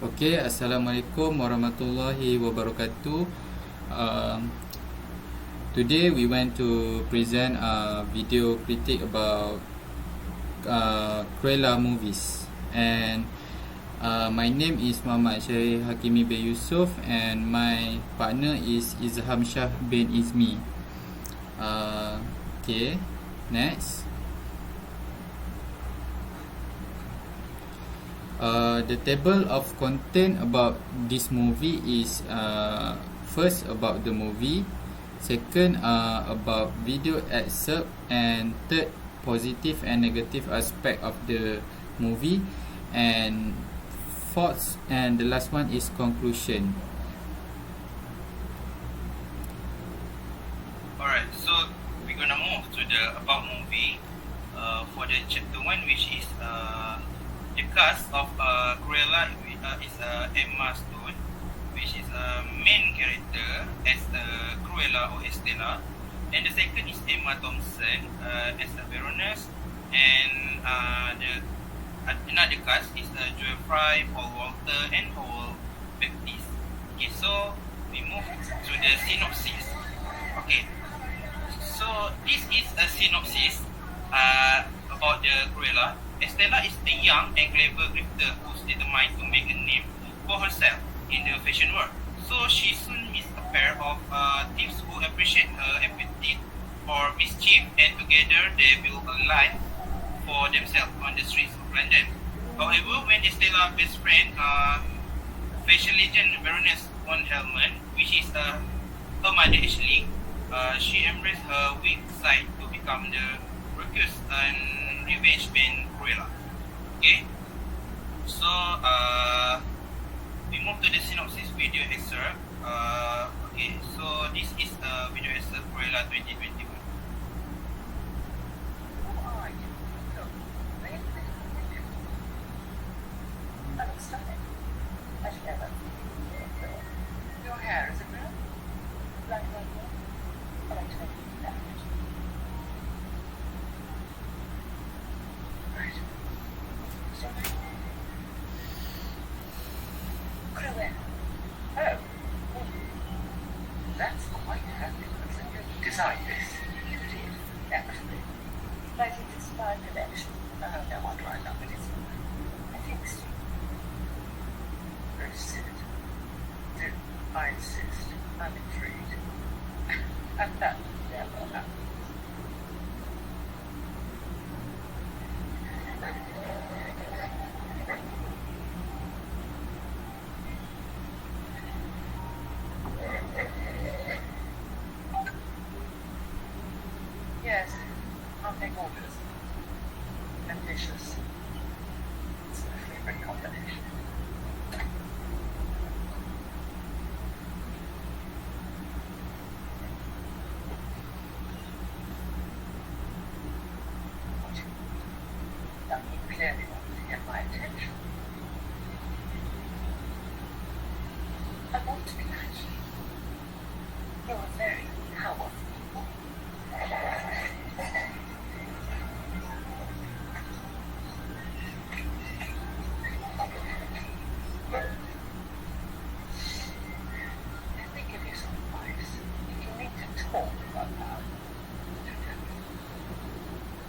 Okay, Assalamualaikum warahmatullahi wabarakatuh. Today we want to present a video critique about Cruella movies, and my name is Muhammad HAKIMI bin YUSSOF, and my partner is IZDHAM SHAH bin IZMI. Okay, next. The table of content about this movie is first about the movie, second about video excerpt, and third positive and negative aspect of the movie, and fourth and the last one is conclusion. Alright, so we're gonna move to the about movie for the chapter 1, which is the cast of Cruella is Emma Stone, which is a main character as Cruella or Estella, and the second is Emma Thompson as the Baroness, and another cast is Joel Fry, Paul Walter, and Howell Baptiste. Okay, so we move to the synopsis. Okay, so this is a synopsis about the Cruella. Estella is a young and clever grifter who's determined to make a name for herself in the fashion world. So she soon meets a pair of thieves who appreciate her appetite for mischief, and together they build a life for themselves on the streets of London. However, when Estella's best friend, fashion legend Baroness von Helmont, which is her mother Ashley, she embraced her weak side to become the reckless and revenge band Cruella. Okay, so we move to the synopsis video excerpt. Okay, so this is a video excerpt Cruella 2021. Your hair is it brown? Black like that? I like to make it black. Right. Sorry. Cruella. Oh. That's quite fabulous. And you designed this? You did. Excellent. 1965 collection. Oh, no wonder I love it. I think so. Very silly. I insist. I'm intrigued. And that never happens. Yes, I'll take orders. Ambitious. It's my favorite combination. You clearly want to get my attention. I want to be like you. You're a very powerful people. Let me give you some advice. If you need to talk about that,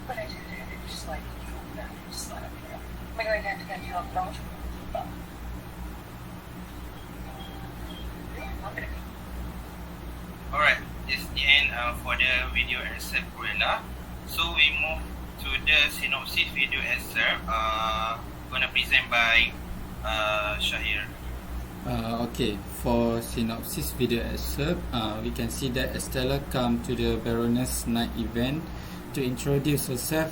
but I did it just like that. Just like that. We're going to have to get you a large but I'm going to be. Alright, this is the end for the video excerpt Cruella. So we move to the synopsis video excerpt gonna present by SHAHIR. Okay, for synopsis video excerpt, we can see that Estella come to the Baroness night event to introduce herself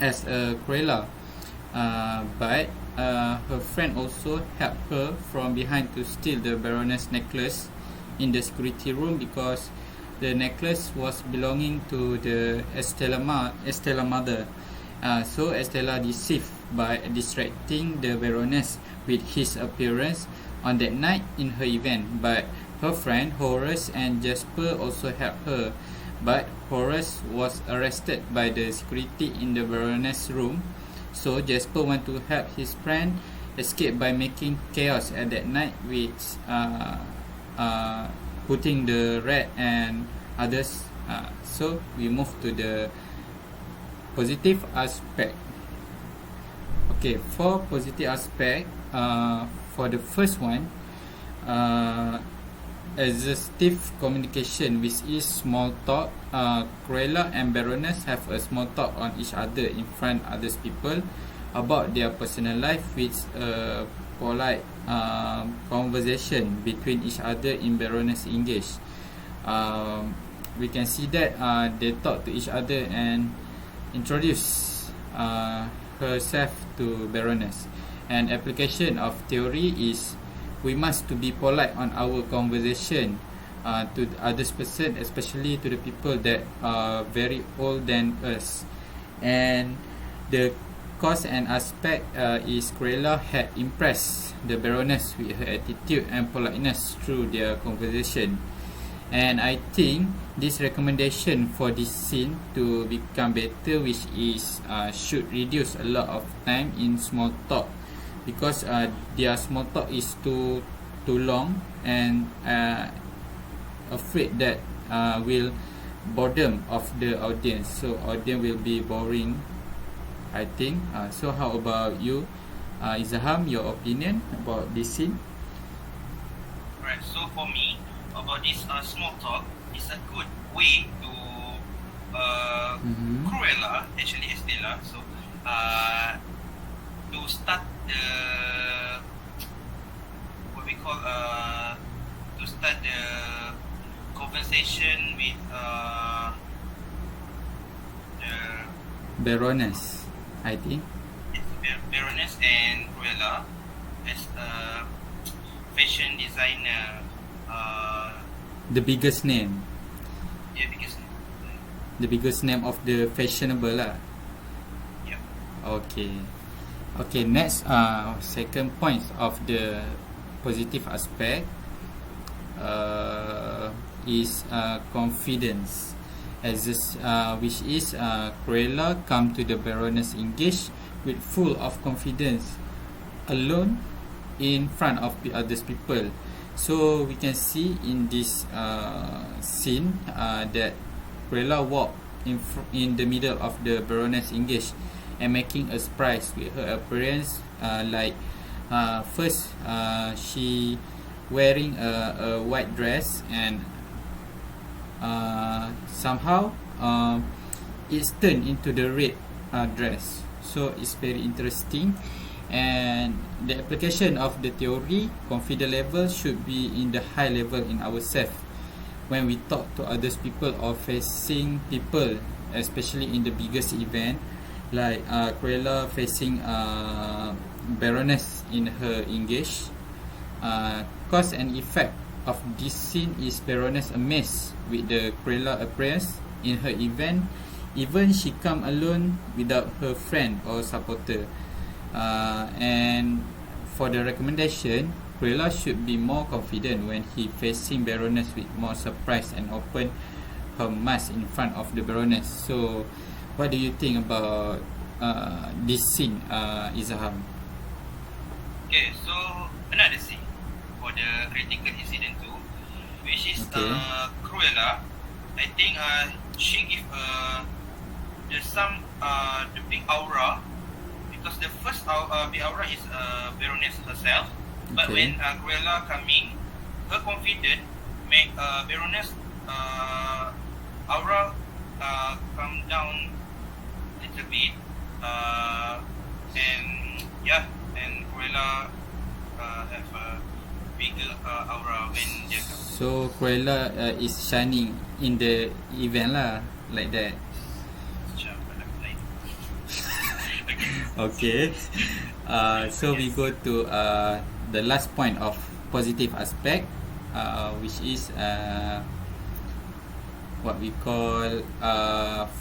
as a Cruella, but her friend also helped her from behind to steal the Baroness necklace in the security room, because the necklace was belonging to the Estella mother. So Estella deceived by distracting the Baroness with his appearance on that night in her event, but her friend Horace and Jasper also helped her. But Horace was arrested by the security in the Baroness room, so Jasper want to help his friend escape by making chaos at that night, which putting the rat and others. So we move to the positive aspect. Okay, for positive aspect, for the first one, assertive communication, which is small talk. Cruella and Baroness have a small talk on each other in front of others people about their personal life, which polite conversation between each other in Baroness English. We can see that they talk to each other and introduce herself to Baroness. And application of theory is we must to be polite on our conversation to others person, especially to the people that are very old than us. And the cause and aspect is Cruella had impressed the Baroness with her attitude and politeness through their conversation. And I think this recommendation for this scene to become better, which is should reduce a lot of time in small talk, because their small talk is too long, and afraid that will boredom of the audience, so audience will be boring, I think. So how about you, IZDHAM, your opinion about this scene? Right, so for me, about this small talk is a good way to Cruella, actually Estella, so to start the what we call to start the conversation with the Baroness, I think. Baroness and Cruella as a fashion designer. The biggest name, Yeah, because the biggest name of the fashionable lah. yeah. Okay, next second point of the positive aspect is confidence, as this, which is Cruella come to the Baroness engaged with full of confidence alone in front of the others people. So we can see in this scene that Cruella walk in the middle of the Baroness engaged and making a surprise with her appearance. Like first she wearing a white dress, and somehow it's turned into the red dress. So it's very interesting. And the application of the theory, confidence level should be in the high level in ourselves when we talk to others people or facing people, especially in the biggest event, like Cruella facing Baroness in her engage. Cause and effect of this scene is Baroness amazed with the Cruella appearance in her event. Even she come alone without her friend or supporter. And for the recommendation, Cruella should be more confident when he facing Baroness with more surprise and open her mask in front of the Baroness. So what do you think about this scene, IZDHAM? Okay, so another scene for the critical incident too, which is Cruella. I think she give the big aura, because the first big aura is Baroness herself. But when Cruella coming, her confidence make Baroness aura come down little bit, and Cruella have a bigger aura when dia come. So Cruella is shining in the event lah, like that. Okay. So we go to the last point of positive aspect, which is what we call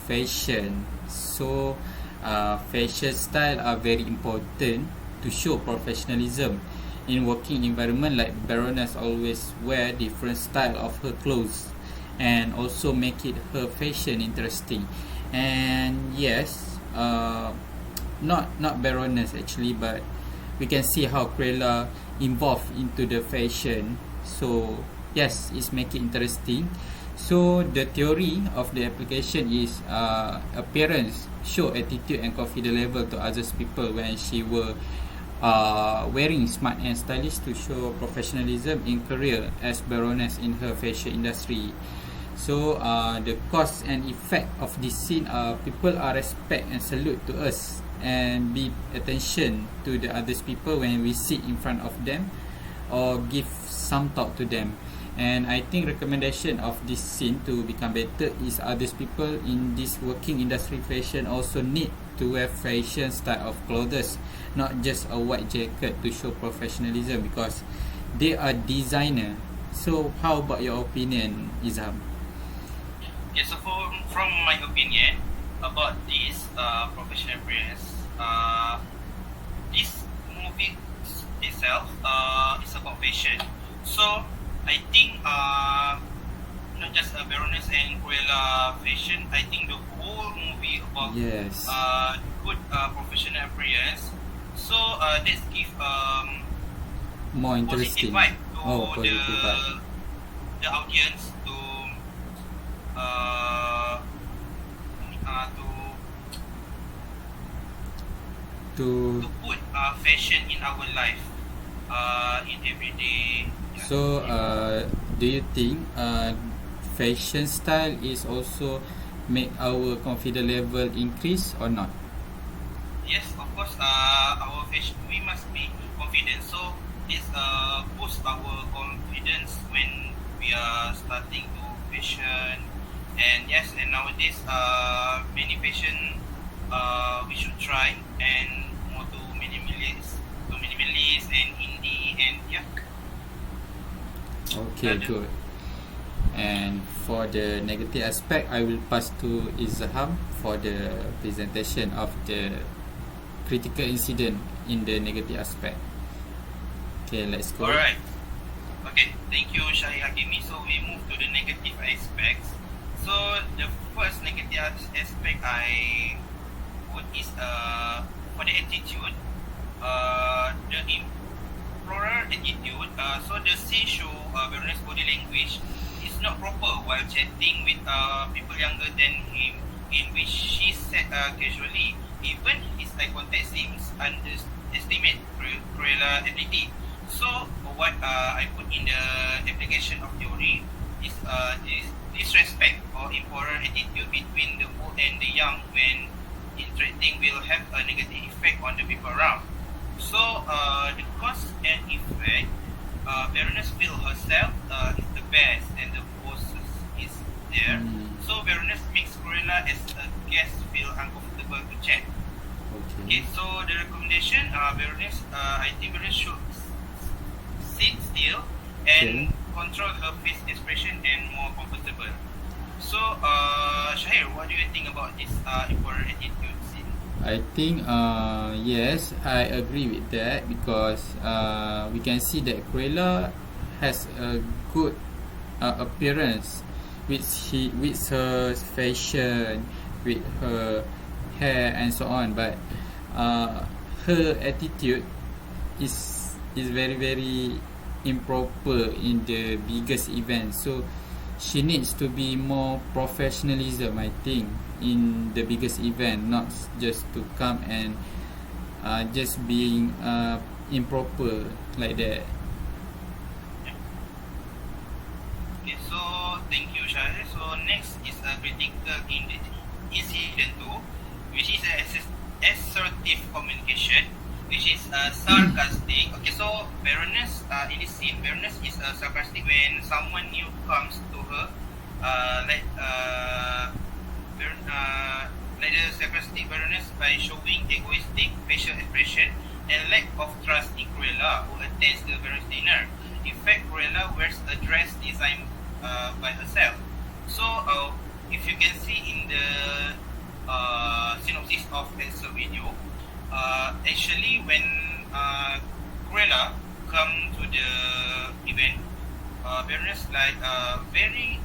fashion. So fashion style are very important to show professionalism in working environment. Like Baroness always wear different style of her clothes, and also make it her fashion interesting. And yes, not Baroness actually, but we can see how Cruella involved into the fashion. So yes, it's make it interesting. So the theory of the application is appearance, show attitude and confidence level to others people when she were wearing smart and stylish to show professionalism in career as baroness in her fashion industry. So the cause and effect of this scene people are respect and salute to us and be attention to the others people when we sit in front of them or give some thought to them. And I think recommendation of this scene to become better is others people in this working industry fashion also need to wear fashion style of clothes, not just a white jacket to show professionalism because they are designer. So how about your opinion, Izham? Okay, so from my opinion about this professional appearance, this movie itself is about fashion. So I think not just Baroness and Cruella fashion. I think the whole movie about Yes. good professional appearance. So let's give More positive interesting. vibe to Positive vibe. the audience to To put fashion in our life in everyday. Yeah. so do you think fashion style is also make our confidence level increase or not? Yes, of course. Our fashion, we must be confident. So this boost our confidence when we are starting to fashion. And yes, and nowadays many fashion we should try and more to minimalist and indie and yeah. Okay, good. And for the negative aspect, I will pass to IZDHAM for the presentation of the critical incident in the negative aspect. Okay, let's go. Alright. Okay, thank you, SHAH HAKIMI. So we move to the negative aspects. So the first negative aspect I put is for the attitude. The implorer attitude. So the scene show Baroness body language is not proper while chatting with people younger than him, in which she said casually. Even his eye contact seems underestimate Cruella ability. So what I put in the application of theory is disrespect or immoral attitude between the old and the young when interacting will have a negative effect on the people around. So the cause and effect, Baroness feel herself is the best and the bosses is there. So Baroness makes Cruella as a guest feel uncomfortable to chat. Okay, so the recommendation, Baroness, I think Baroness should sit still and control her face expression and more comfortable. So, Shahir, what do you think about this important attitude scene? I think yes, I agree with that because we can see that Cruella has a good appearance with her fashion, with her hair and so on, but her attitude is very very improper in the biggest event. So she needs to be more professionalism, I think, in the biggest event, not just to come and just being improper like that. Okay, so thank you, Shahir. So next is a critical incident 2, which is assertive communication, which is sarcastic. Okay, so Baroness in this scene, Baroness is sarcastic when someone new comes to her, like the sarcastic Baroness by showing egoistic facial expression and lack of trust in Cruella, who attends the Baroness dinner. In fact, Cruella wears a dress designed by herself. So, if you can see in the synopsis of this video, actually when Cruella come to the event, Baroness like very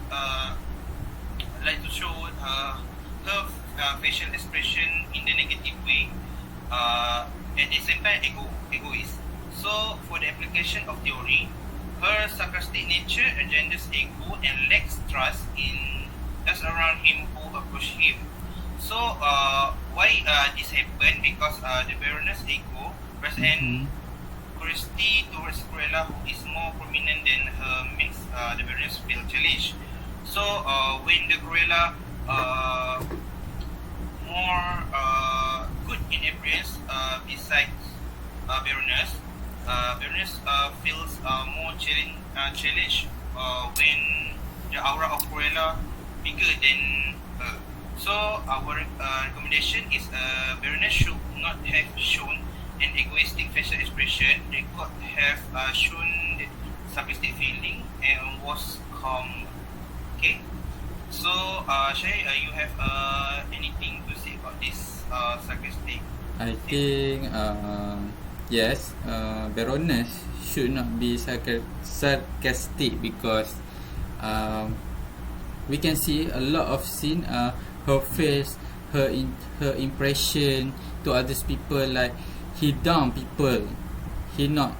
like to show her facial expression in the negative way. At the same time, egoist. So, for the application of theory, her sarcastic nature engenders ego and lacks trust in those around him who approach him. So, why this happened? Because the Baroness' ego present curiosity towards Cruella, who is more prominent than her, makes the Baroness feel challenged. So, when the Cruella more good in appearance besides Baroness, Baroness feels more challenged when the aura of Cruella bigger than her. So our recommendation is Baroness should not have shown an egoistic facial expression. They could have shown the sarcastic feeling and was calm. Okay. So Syahir, you have anything to say about this sarcastic? I think yes, Baroness should not be sarcastic because we can see a lot of scene. Her face, her impression to others people, like he down people, he not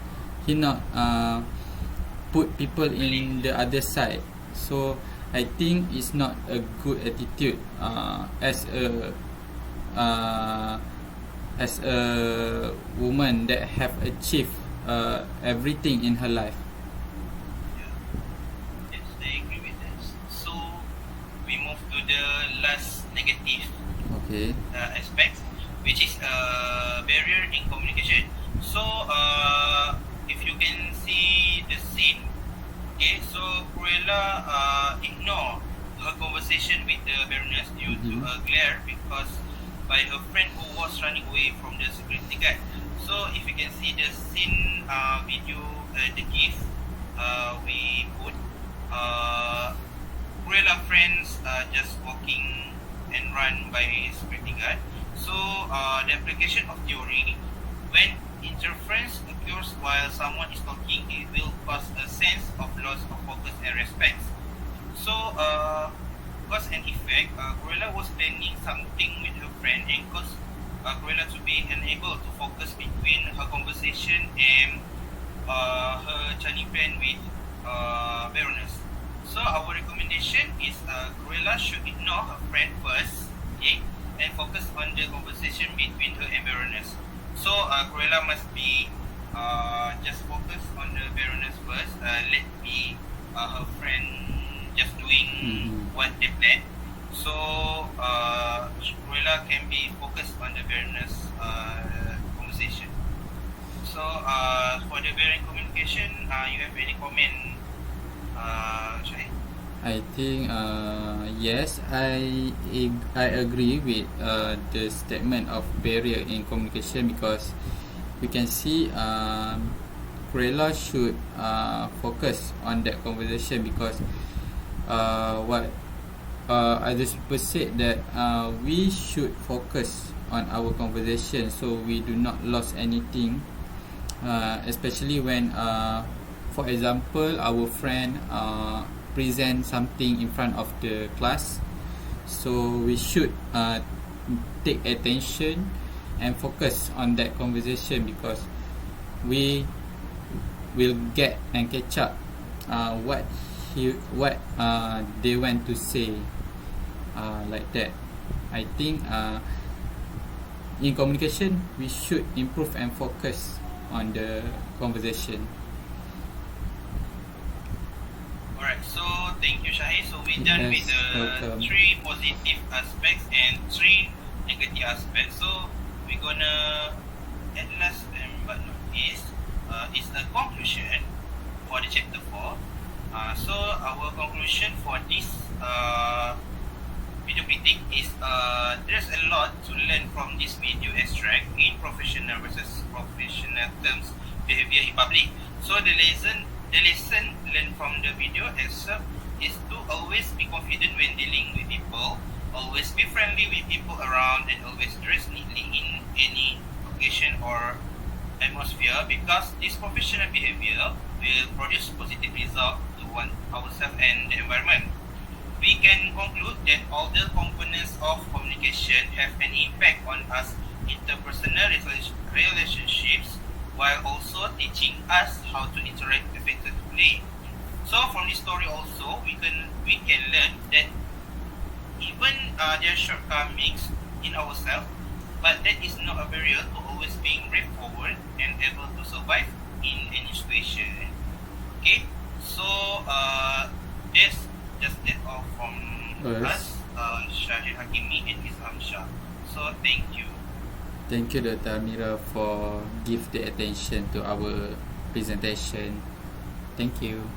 put people in the other side. So I think it's not a good attitude as a woman that have achieved everything in her life. Yes, I agree with that. So we move to the last negative aspect, which is barrier in communication. So if you can see the scene, okay, so Cruella ignore her conversation with the Baroness due to a glare because by her friend who was running away from the security guard. So if you can see the scene video, the GIF we put, Cruella friends just walking and run by security guard. So the application of theory, when interference occurs while someone is talking, it will cause a sense of loss of focus and respect. So cause and effect, Cruella was planning something with her friend and caused Cruella to be unable to focus between her conversation and her Chinese plan with Baroness. So our recommendation is Cruella should ignore her friend first, okay, and focus on the conversation between her and Baroness. So Cruella must be just focus on the Baroness first. Let be her friend just doing what they plan. So Cruella can be focused on the Baroness conversation. So for the Baron communication, you have any comment, Syahir? I think yes, I agree with the statement of barrier in communication because we can see Cruella should focus on that conversation because what other people said that we should focus on our conversation so we do not lose anything, especially when for example our friend present something in front of the class, so we should take attention and focus on that conversation because we will get and catch up what they want to say, like that. I think in communication we should improve and focus on the conversation. Alright, so thank you, Syahir. So we're done with the 3 positive aspects and 3 negative aspects. So we're gonna, at last but not least, is the conclusion for the chapter 4. So our conclusion for this video critique is there's a lot to learn from this video extract in professional versus professional terms, behavior in public. So the lesson learned from the video excerpt is to always be confident when dealing with people, always be friendly with people around, and always dress neatly in any occasion or atmosphere, because this professional behavior will produce positive result to ourselves and the environment. We can conclude that all the components of communication have an impact on us interpersonal relationships, while also teaching us how to interact effectively. So from this story also, we can learn that even there are shortcomings in ourselves, but that is not a barrier to always being brave forward and able to survive in any situation. Okay, so that's just that all from us, SHAHIR, HAKIMI, and IZDHAM SHAH. So thank you. Thank you, Dr. Amira, for give the attention to our presentation. Thank you.